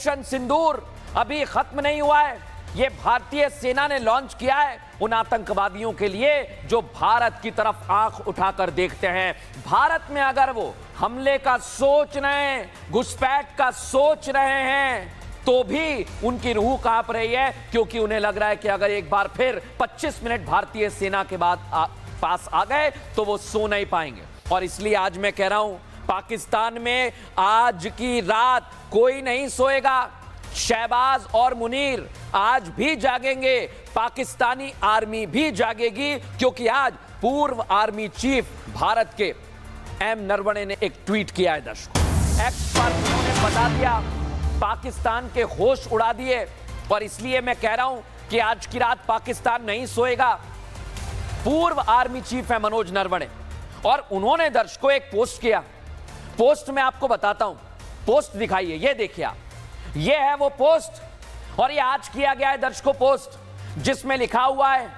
Operation सिंदूर अभी खत्म नहीं हुआ है। ये भारतीय सेना ने लॉन्च किया है उन आतंकवादियों के लिए जो भारत की तरफ आंख उठाकर देखते हैं। भारत में अगर वो हमले का सोच रहे हैं, घुसपैठ का सोच रहे हैं, तो भी उनकी रूह कांप रही है, क्योंकि उन्हें लग रहा है कि अगर एक बार फिर 25 मिनट भारतीय सेना के बाद पास आ गए तो वो सो नहीं पाएंगे। और इसलिए आज मैं कह रहा हूं, पाकिस्तान में आज की रात कोई नहीं सोएगा। शहबाज और मुनीर आज भी जागेंगे, पाकिस्तानी आर्मी भी जागेगी, क्योंकि आज पूर्व आर्मी चीफ भारत के एम नरवणे ने एक ट्वीट किया है दर्शकों। एक्स पर उन्होंने बता दिया, पाकिस्तान के होश उड़ा दिए। और इसलिए मैं कह रहा हूं कि आज की रात पाकिस्तान नहीं सोएगा। पूर्व आर्मी चीफ है मनोज नरवणे, और उन्होंने दर्शकों एक पोस्ट किया। पोस्ट में आपको बताता हूं, पोस्ट दिखाइए, ये देखिए आप, ये है वो पोस्ट। और ये आज किया गया है दर्शकों पोस्ट, जिसमें लिखा हुआ है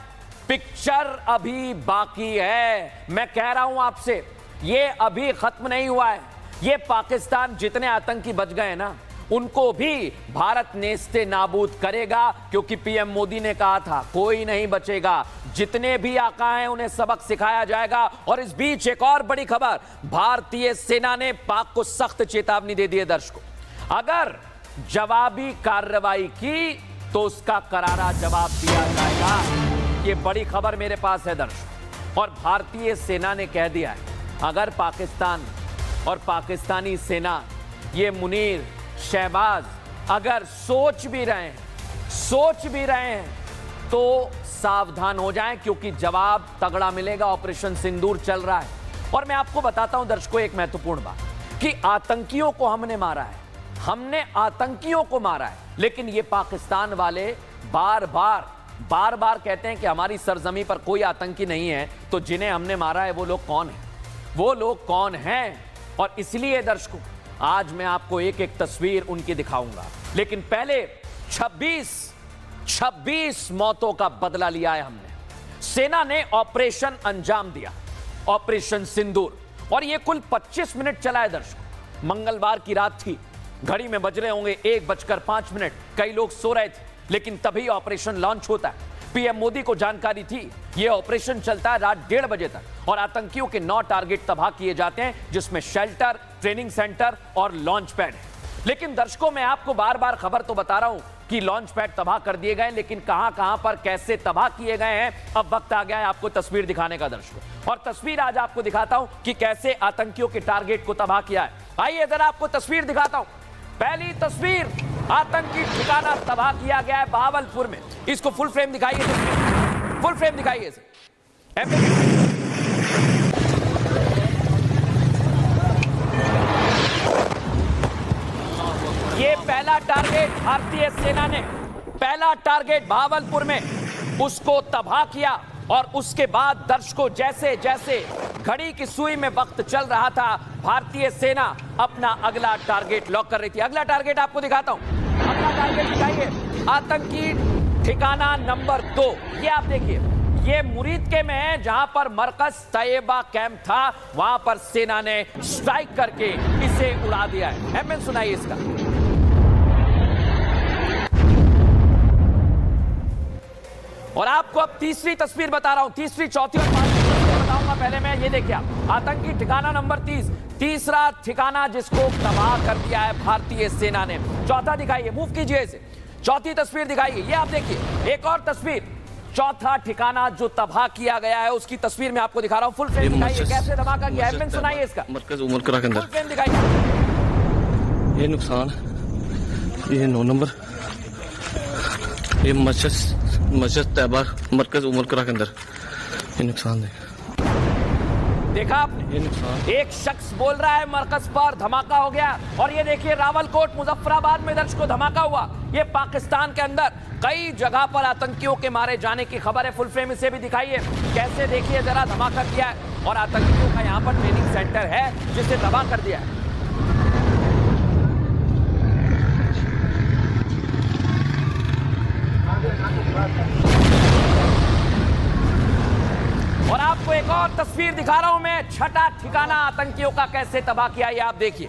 पिक्चर अभी बाकी है। मैं कह रहा हूं आपसे, ये अभी खत्म नहीं हुआ है। ये पाकिस्तान जितने आतंकी बच गए ना, उनको भी भारत नेस्ते नाबूद करेगा, क्योंकि पीएम मोदी ने कहा था कोई नहीं बचेगा। जितने भी आका हैं उन्हें सबक सिखाया जाएगा। और इस बीच एक और बड़ी खबर, भारतीय सेना ने पाक को सख्त चेतावनी दे दी है दर्शकों। अगर जवाबी कार्रवाई की तो उसका करारा जवाब दिया जाएगा। ये बड़ी खबर मेरे पास है दर्शकों। और भारतीय सेना ने कह दिया है, अगर पाकिस्तान और पाकिस्तानी सेना, ये मुनीर, शहबाज अगर सोच भी रहे हैं तो सावधान हो जाएं, क्योंकि जवाब तगड़ा मिलेगा। ऑपरेशन सिंदूर चल रहा है। और मैं आपको बताता हूं दर्शकों एक महत्वपूर्ण बात, कि आतंकियों को हमने मारा है, हमने आतंकियों को मारा है, लेकिन ये पाकिस्तान वाले बार बार कहते हैं कि हमारी सरजमी पर कोई आतंकी नहीं है। तो जिन्हें हमने मारा है वो लोग कौन हैं? वो लोग कौन हैं? और इसलिए दर्शकों आज मैं आपको एक एक तस्वीर उनकी दिखाऊंगा, लेकिन पहले 26 मौतों का बदला लिया है हमने। सेना ने ऑपरेशन अंजाम दिया, ऑपरेशन सिंदूर, और यह कुल 25 मिनट चला है दर्शकों। मंगलवार की रात थी, घड़ी में बज रहे होंगे 1:05। कई लोग सो रहे थे, लेकिन तभी ऑपरेशन लॉन्च होता है। पीएम मोदी को जानकारी थी यह ऑपरेशन चलता है रात 1:30 बजे तक, और आतंकियों के 9 टारगेट तबाह किए जाते हैं, जिसमें शेल्टर, ट्रेनिंग सेंटर और लॉन्च पैड है। लेकिन दर्शकों मैं आपको बार बार खबर तो बता रहा हूं कि लॉन्च पैड तबाह कर दिए गए, लेकिन कहां पर कैसे तबाह किए गए हैं, अब वक्त आ गया है आपको तस्वीर दिखाने का दर्शकों। और तस्वीर आज आपको दिखाता हूं कि कैसे आतंकियों के टारगेट को तबाह किया है। आइए जरा आपको तस्वीर दिखाता हूं। पहली तस्वीर, आतंकी ठिकाना तबाह किया गया है बहावलपुर में। इसको फुल फ्रेम दिखाइए, फुल फ्रेम दिखाइए इसे। ये पहला टारगेट भारतीय सेना ने, पहला टारगेट बहावलपुर में, उसको तबाह किया। और उसके बाद दर्शकों जैसे जैसे घड़ी की सुई में वक्त चल रहा था, भारतीय सेना अपना अगला टारगेट लॉक कर रही थी। अगला टारगेट आपको दिखाता हूं, अगला टारगेट दिखाइए, आतंकी ठिकाना नंबर 2। ये आप देखिए, ये मुरीदके में है, जहां पर मरकज तैयबा कैंप था, वहां पर सेना ने स्ट्राइक करके इसे उड़ा दिया है। एमएन सुनाइए इसका। और आपको अब तीसरी तस्वीर बता रहा हूं, तीसरी, चौथी और पांचवी तस्वीर बताऊंगा। पहले मैं ये देखिए, आतंकी ठिकाना नंबर 30, तीसरा ठिकाना जिसको तबाह कर दिया है भारतीय सेना ने। चौथा दिखाइए, मूव कीजिए इसे, चौथी तस्वीर दिखाइए। ये आप देखिए, एक और तस्वीर, चौथा ठिकाना जो तबाह किया गया है उसकी तस्वीर मैं आपको दिखा रहा हूं। फुल फ्रेम दिखाइए, कैसे धमाका किया है, सुनाइए इसका। मरकज उमरकरा के अंदर फुल फ्रेम दिखाइए। ये नुकसान, ये 9 नंबर, ये मस्जिद तैयबा मरकज उमरकरा के अंदर ये नुकसान है। देखा आपने, एक शख्स बोल रहा है मरकज पर धमाका हो गया। और ये देखिए रावलकोट, मुजफ्फराबाद में दर्शकों धमाका हुआ। ये पाकिस्तान के अंदर कई जगह पर आतंकियों के मारे जाने की खबर है। फुल फ्रेम इसे भी दिखाइए, कैसे देखिए जरा धमाका किया है। और आतंकियों का यहाँ पर ट्रेनिंग सेंटर है जिसे तबाह कर दिया है। और आपको एक और तस्वीर दिखा रहा हूं मैं, छठा ठिकाना आतंकियों का कैसे तबाह किया, ये आप देखिए।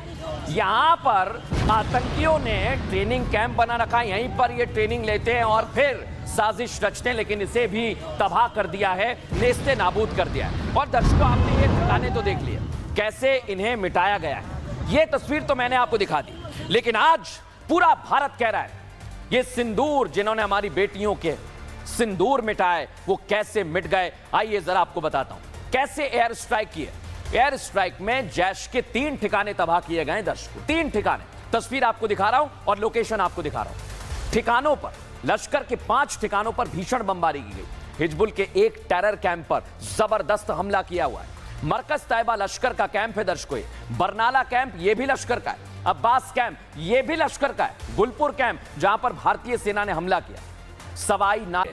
यहां पर आतंकियों ने ट्रेनिंग कैंप बना रखा, यहीं पर ये ट्रेनिंग लेते हैं और फिर साजिश रचते हैं, लेकिन इसे भी तबाह कर दिया है, नेस्ते नाबूद कर दिया है। और दर्शकों, आपने ये ठिकाने तो देख लिए कैसे इन्हें मिटाया गया है, ये तस्वीर तो मैंने आपको दिखा दी, लेकिन आज पूरा भारत कह रहा है ये सिंदूर जिन्होंने हमारी बेटियों के सिंदूर मिटाए वो कैसे मिट गए। आइए जरा आपको बताता हूं कैसे एयर स्ट्राइक किए। एयर स्ट्राइक में जैश के 3 ठिकाने तबाह किए गए दर्शकों, 3 ठिकाने। तस्वीर आपको दिखा रहा हूं और लोकेशन आपको दिखा रहा हूं। ठिकानों पर, लश्कर के 5 ठिकानों पर भीषण बमबारी की गई। हिजबुल के एक टेरर कैंप पर जबरदस्त हमला किया हुआ है। मरकज तैयबा लश्कर का कैंप है दर्शकों, बरनाला कैंप ये भी लश्कर का है, अब्बास कैंप ये भी लश्कर का है, गुलपुर कैंप जहां पर भारतीय सेना ने हमला किया, सवाई ना।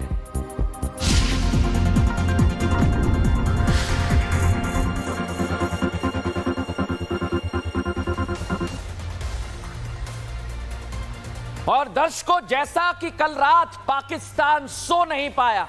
और दर्शकों, जैसा कि कल रात पाकिस्तान सो नहीं पाया,